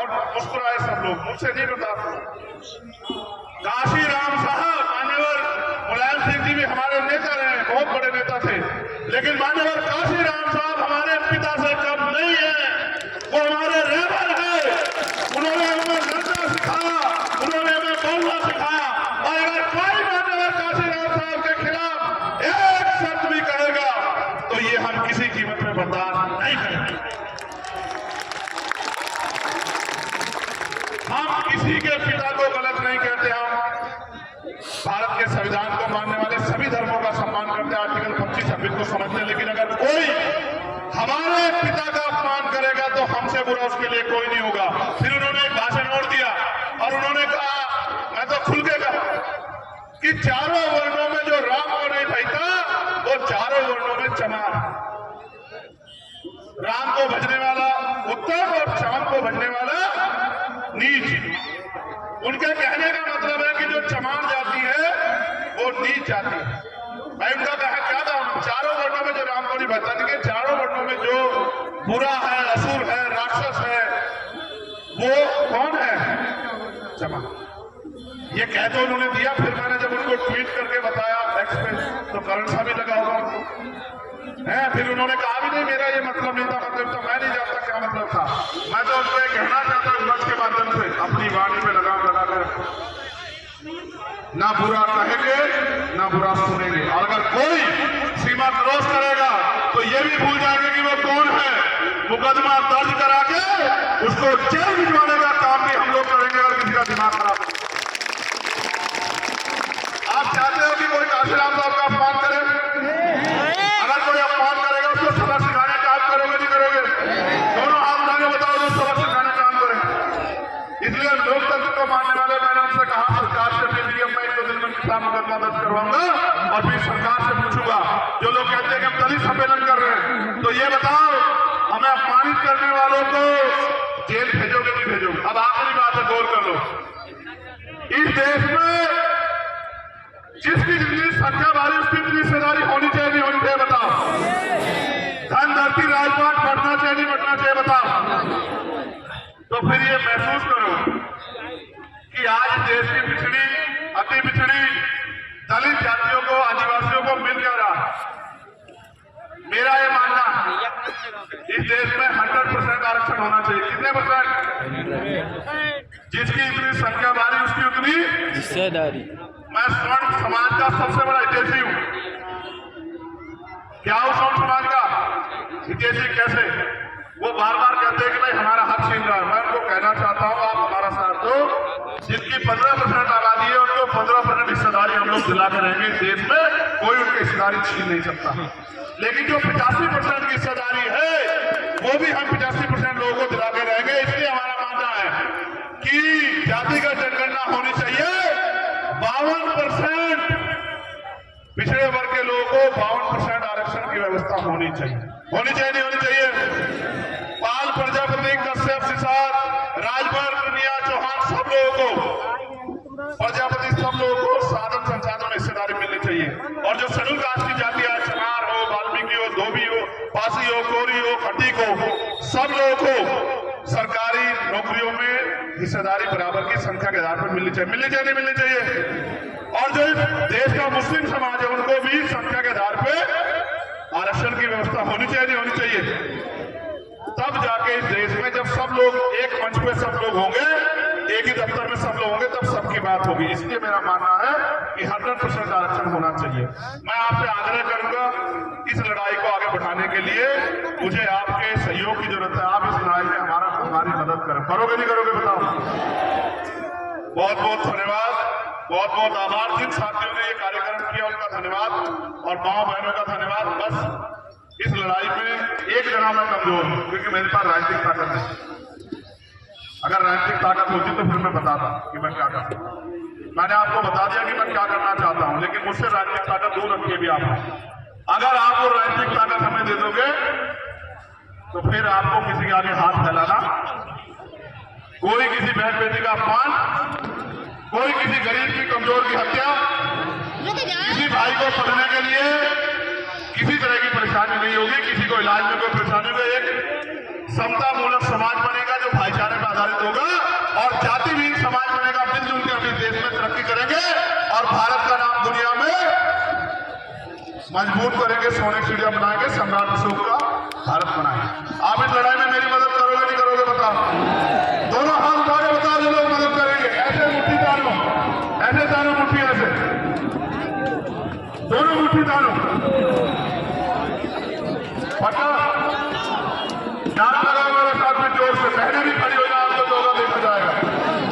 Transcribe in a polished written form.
और मुस्कुराए सब लोग, मुझसे नहीं बता। काशीराम साहब, मान्यवर मुलायम सिंह जी भी हमारे नेता रहे, बहुत बड़े नेता थे, लेकिन मान्यवर काशीराम साहब हमारे पिता से कम नहीं है। वो हमारे रहबर है, उन्होंने हमें लड़ना सिखाया, उन्होंने हमें बोलना सिखाया। और अगर कोई मान्यवर काशीराम साहब के खिलाफ एक शब्द भी कहेगा तो ये हम किसी कीमत में बर्दाश्त नहीं करेंगे। हम किसी के पिता को गलत नहीं कहते। हम भारत के संविधान को मानने वाले सभी धर्मों का सम्मान करते हैं, आर्टिकल 25-26 को समझते हैं, लेकिन अगर कोई हमारे पिता का अपमान करेगा तो हमसे बुरा उसके लिए कोई नहीं होगा। फिर उन्होंने एक भाषण और दिया और उन्होंने कहा, मैं तो खुल के कहा कि चारों वर्णों में जो राम को नहीं भजता वो चारों वर्णों में चमार। राम को भजने वाला उत्तम और चांद को भजने वाला नीच। उनके कहने का मतलब है कि जो चमार जाति है वो नीच जाति है। मैं उनका कहा क्या था, चारों वर्णों में जो राम को नहीं भजता, देखिए चारों वर्णों में जो बुरा है, असुर है, राक्षस है, वो कौन है? चमार। ये कह तो उन्होंने दिया, फिर मैंने जब उनको ट्वीट करके बताया एक्स पे तो करंट सा भी लगा होगा है। फिर उन्होंने कहा भी नहीं मेरा ये मतलब नहीं था, मतलब तो मैं नहीं जानता क्या मतलब था। मैं तो उनको ये कहना चाहता हूँ मंच के माध्यम से, अपनी वाणी पे लगाम लगाकर, ना बुरा कहेंगे ना बुरा सुनेंगे, और अगर कोई सीमा क्रॉस करेगा तो ये भी भूल जाएंगे कि वो कौन है। मुकदमा दर्ज करा के उसको जेल भिजवाने का काम भी हम लोग करेंगे अगर किसी का दिमाग खराब। आप चाहते हो कि कोई काशीराम साहब का अपमान करे? अगर कोई अपमान करेगा उसको सबक सिखाने का काम करोगे नहीं करोगे? दोनों हाथ उठा के बताओ जो सबक सिखाने का काम करें। इसलिए लोकतंत्र को मानने वाले मैंने उनसे कहा सरकार से मैं इनको दिल में किसान मुकदमा दर्ज करवाऊंगा और फिर सरकार से पूछूंगा। जो लोग कहते हैं कि हम दलित सम्मेलन कर रहे हैं, तो ये बताओ हमें अपमानित करने वालों को जेल भेजोगे नहीं भेजोगे? अब आखिरी बात है, गौर कर लो। इस देश में जिसकी जितनी संख्या वाली उसकी इतनी हिस्सेदारी होनी चाहिए नहीं होनी चाहिए? बताओ। धन धरती राजपाट बढ़ना चाहिए नहीं बढ़ना चाहिए? बताओ। तो फिर ये महसूस करो कि आज देश की पिछड़ी, अति पिछड़ी दलित जातियों को, आदिवासियों को मिल क्या रहा। मेरा ये मानना इस देश में 100% आरक्षण होना चाहिए। कितने परसेंट? जिसकी इतनी संख्या वाली उसकी उतनी हिस्सेदारी। मैं स्वर्ण समाज का सबसे बड़ा हितैषी हूं। क्या हूं स्वर्ण समाज का हितैषी? कैसे? वो बार बार कहते हैं कि भाई हमारा हक छीन रहा है। मैं उनको कहना चाहता हूं आप हमारा साथ दो। जिनकी 15% आबादी है उनको 15% हिस्सेदारी हम लोग दिला के रहेंगे। इस देश में कोई उनकी हिस्सेदारी छीन नहीं सकता। लेकिन जो 85% की हिस्सेदारी है वो भी हम 85% लोगों को दिला के रहेंगे। इसलिए हमारा मानना है कि जातिगत जनगणना होनी चाहिए। 52% पिछड़े वर्ग के लोगों को 52% आरक्षण की व्यवस्था होनी चाहिए। होनी चाहिए नहीं होनी चाहिए? पाल प्रजापति, कश्यप, सिसार, राजभर, कन्या, चौहान सब लोगों को, प्रजापति सब लोगों को साधन संसाधन में हिस्सेदारी मिलनी चाहिए। और जो शेड्यूल कास्ट की जाति है, चमार हो, वाल्मीकि हो, धोबी हो, पासी हो, कोरी हो, खटीक हो, सब लोगों को सरकारी नौकरियों में हिस्सेदारी बराबर की संख्या के आधार पर मिलनी चाहिए। मिलनी चाहिए नहीं मिलनी चाहिए? और जो देश का मुस्लिम समाज है उनको भी संख्या के आधार पर आरक्षण की व्यवस्था होनी चाहिए नहीं होनी चाहिए? तब जाके इस देश में जब सब लोग एक मंच पे सब लोग होंगे, एक ही दफ्तर में सब लोग होंगे, तब सबकी बात होगी। इसलिए मेरा मानना है कि 100% आरक्षण होना चाहिए। मैं आपसे आग्रह करूंगा इस लड़ाई को आगे बढ़ाने के लिए मुझे आपके सहयोग की जरूरत है। आप इस लड़ाई में हमारी मदद करें। करोगे नहीं करोगे? बताओ। बहुत बहुत धन्यवाद, बहुत बहुत आभार। जिन साथियों ने ये कार्यक्रम किया उनका धन्यवाद और माओ बहनों का धन्यवाद। बस इस लड़ाई में एक जना मैं कमजोर हूं क्योंकि मेरे पास राजनीतिक ताकत है। अगर राजनीतिक ताकत होती तो फिर मैं बताता कि मैं क्या करता हूं। मैंने आपको बता दिया कि मैं क्या करना चाहता हूं, लेकिन मुझसे राजनीतिक ताकत दूर रखिए भी आप। अगर आप वो राजनीतिक ताकत हमें दे दोगे तो फिर आपको किसी के आगे हाथ फैलाना, कोई किसी बहन बेटी का अपमान, कोई किसी गरीब की कमजोर की हत्या, किसी भाई को पढ़ने के लिए किसी तरह की परेशानी नहीं होगी, किसी को इलाज में कोई परेशानी होगी। एक समता मूलक समाज बनेगा जो भाईचारे पर आधारित होगा, और जाति विहीन समाज बनेगा। मिलजुल के हम इस देश में तरक्की करेंगे और भारत का नाम दुनिया में मजबूत करेंगे, सोने की चिड़िया बनाएंगे, सम्राट अशोक का भारत बनाएंगे। आप इस लड़ाई में मेरी मदद करोगे नहीं करोगे बताओ?